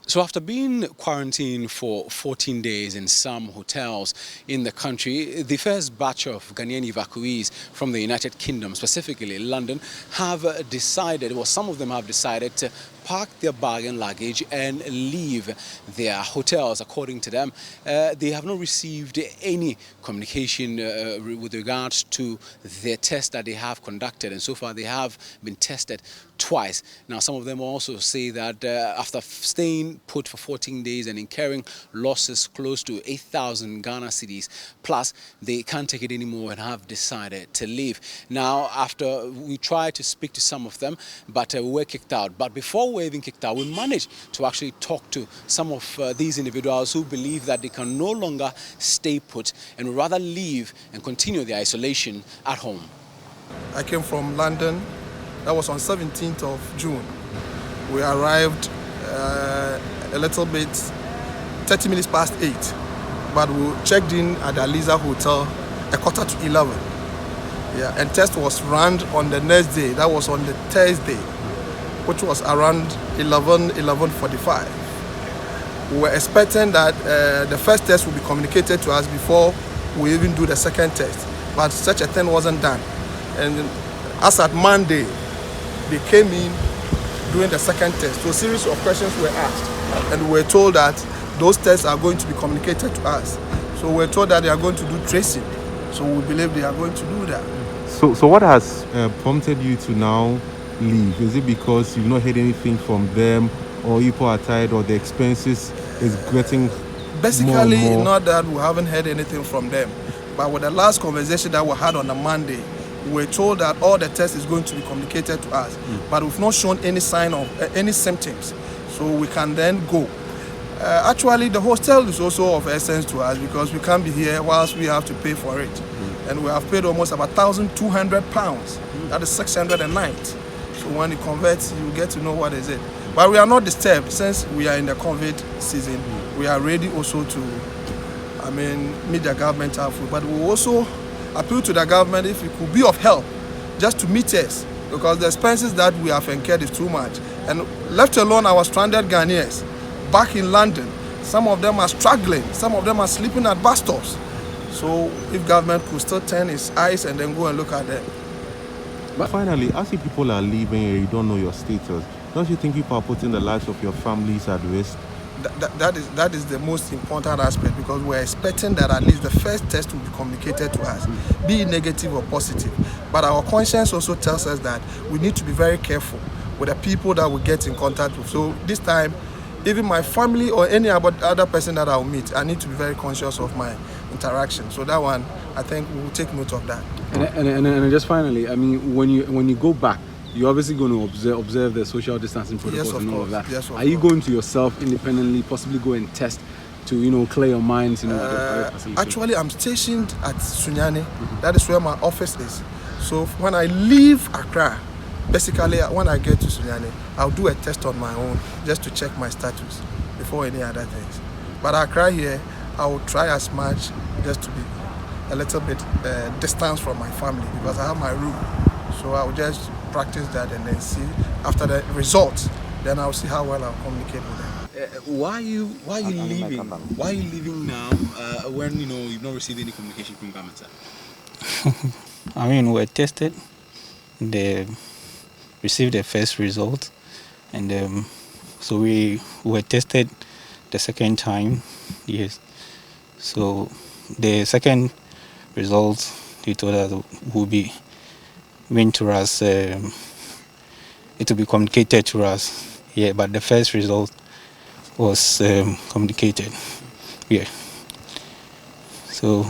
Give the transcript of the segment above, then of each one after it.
So after being quarantined for 14 days in some hotels in the country, the first batch of Ghanaian evacuees from the United Kingdom, specifically London, have decided, or some of them have decided to pack their bag and luggage and leave their hotels. According to them, they have not received any communication with regards to their test that they have conducted, and so far they have been tested twice. Now, some of them also say that after staying put for 14 days and incurring losses close to 8,000 Ghana cedis, plus they can't take it anymore and have decided to leave. Now, after we tried to speak to some of them, but we were kicked out. But before we were even kicked out, we managed to actually talk to some of these individuals who believe that they can no longer stay put and would rather leave and continue their isolation at home. I came from London. That was on 17th of June. We arrived a little bit, 30 minutes past 8. But we checked in at the Aliza Hotel a quarter to 11. Yeah, and test was run on the next day. That was on the Thursday, which was around 11:45. We were expecting that the first test would be communicated to us before we even do the second test. But such a thing wasn't done. And as at Monday, they came in doing the second test. So a series of questions were asked, and we were told that those tests are going to be communicated to us. So we were told that they are going to do tracing. So we believe they are going to do that. So what has prompted you to now leave? Is it because you've not heard anything from them, or people are tired, or the expenses is getting basically more and more? Not that we haven't heard anything from them, but with the last conversation that we had on the Monday, we were told that all the tests is going to be communicated to us, but we've not shown any sign of any symptoms, so we can then go. Actually, the hostel is also of essence to us because we can't be here whilst we have to pay for it, and we have paid almost about £1,200. That is 600 a night. So when you convert, you get to know what is it. But we are not disturbed since we are in the COVID season. We are ready also to, meet the government halfway. But we also appeal to the government if it could be of help just to meet us, because the expenses that we have incurred is too much. And left alone our stranded Ghanaians back in London, some of them are struggling, some of them are sleeping at bus stops. So if government could still turn its eyes and then go and look at them. But finally, as if people are leaving and you don't know your status, don't you think people are putting the lives of your families at risk? That is the most important aspect, because we're expecting that at least the first test will be communicated to us, be it negative or positive. But our conscience also tells us that we need to be very careful with the people that we get in contact with. So this time, even my family or any other person that I'll meet, I need to be very conscious of my interaction. So that one, I think we will take note of that. And just finally, when you go back, you're obviously going to observe the social distancing protocols and all of that. Yes, are you going to yourself independently, possibly go and test to clear your minds? Actually, I'm stationed at Sunyani. That is where my office is. So when I leave Accra, basically when I get to Sunyani, I'll do a test on my own just to check my status before any other things. But Accra here, I will try as much just to be a little bit distance from my family, because I have my room. So I'll just practice that and then see after the results, then I'll see how well I'll communicate with them. Why are you leaving? Why are you leaving now when you've not received any communication from government, sir? We're tested. They received the first result, and so we were tested the second time. Yes. So the second result, they told us will be meant to us. It will be communicated to us. Yeah, but the first result was communicated. Yeah. So,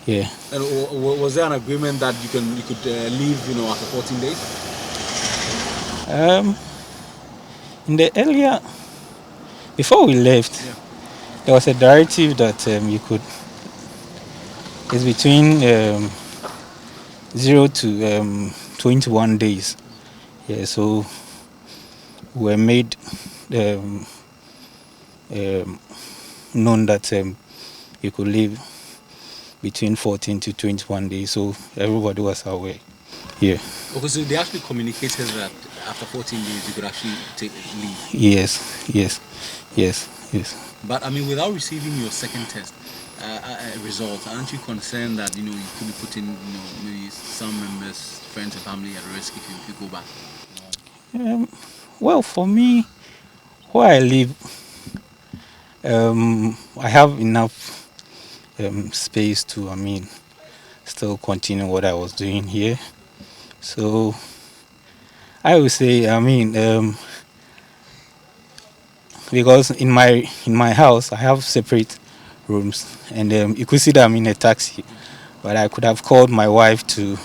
yeah. And was there an agreement that you could leave, after 14 days? In the earlier, before we left, there was a directive that you could. It's between 0 to 21 days. Yeah, so we were made known that you could live between 14 to 21 days. So everybody was aware. Yeah. Okay, so they actually communicated that after 14 days you could actually leave. Yes. Yes, yes. But I mean, without receiving your second test results, aren't you concerned that you could be putting maybe some members, friends, and family at risk if you go back? Well, for me, where I live, I have enough space to, still continue what I was doing here. So I would say, because in my house I have separate rooms, and you could see that I'm in a taxi, but I could have called my wife to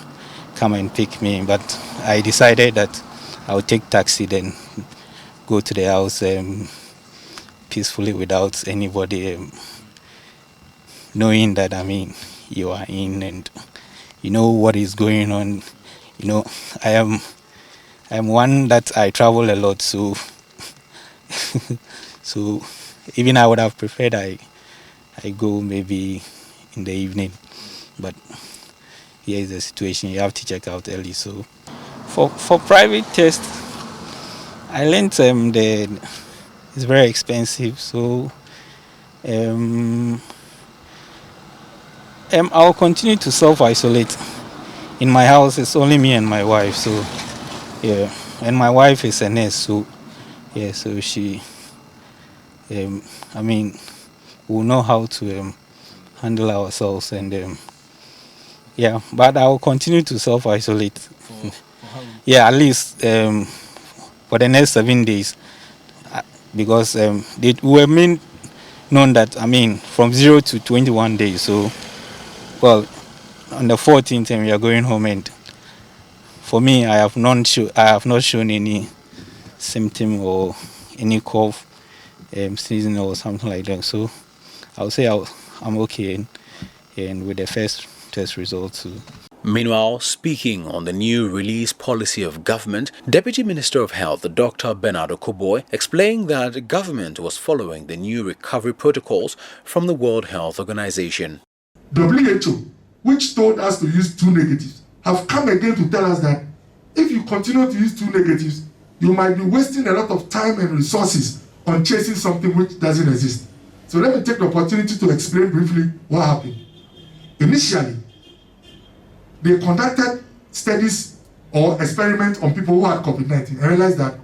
come and pick me, but I decided that I would take taxi, then go to the house peacefully without anybody knowing that you are in, and you know what is going on. I am one that I travel a lot, so so even I would have preferred I go maybe in the evening, but here is the situation. You have to check out early. So for private test, I learned that it's very expensive. So I'll continue to self-isolate. In my house, it's only me and my wife. So yeah, and my wife is a nurse. So yeah, so she, we'll know how to handle ourselves, and yeah. But I'll continue to self-isolate. For how long? Yeah, at least for the next 7 days, because they were known that from 0 to 21 days. So well, on the 14th, we are going home, and for me, I have not shown any symptom or any cough, sneezing or something like that. So I'll say I'm okay, and with the first test results too. Meanwhile, speaking on the new release policy of government, Deputy Minister of Health Dr. Bernardo Koboy explained that the government was following the new recovery protocols from the World Health Organization. WHO, which told us to use 2 negatives, have come again to tell us that if you continue to use 2 negatives, you might be wasting a lot of time and resources on chasing something which doesn't exist. So let me take the opportunity to explain briefly what happened. Initially, they conducted studies or experiments on people who had COVID-19 and realized that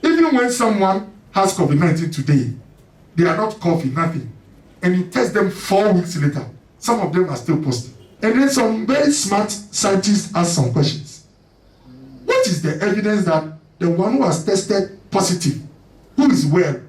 even when someone has COVID-19 today, they are not coughing, nothing, and you test them 4 weeks later, some of them are still positive. And then some very smart scientists asked some questions. What is the evidence that the one who has tested positive, who is well,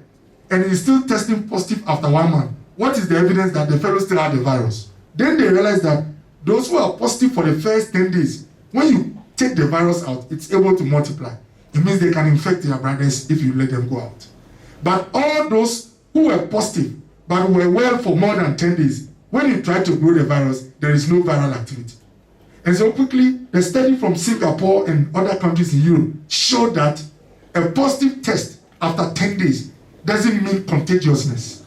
and is still testing positive after 1 month, what is the evidence that the fellow still had the virus? Then they realized that those who are positive for the first 10 days, when you take the virus out, it's able to multiply. It means they can infect their brothers if you let them go out. But all those who were positive but were well for more than 10 days, when you try to grow the virus, there is no viral activity. And so quickly, the study from Singapore and other countries in Europe showed that a positive test after 10 days doesn't mean contagiousness.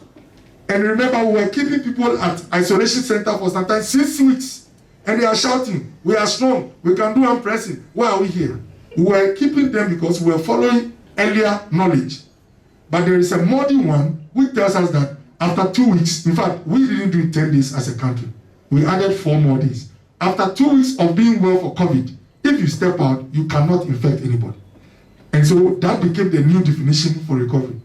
And remember, we were keeping people at isolation center for sometimes 6 weeks. And they are shouting, we are strong, we can do unpressing. Why are we here? We were keeping them because we were following earlier knowledge. But there is a modern one which tells us that after 2 weeks, in fact, we didn't do it 10 days as a country. We added 4 more days. After 2 weeks of being well for COVID, if you step out, you cannot infect anybody. And so that became the new definition for recovery.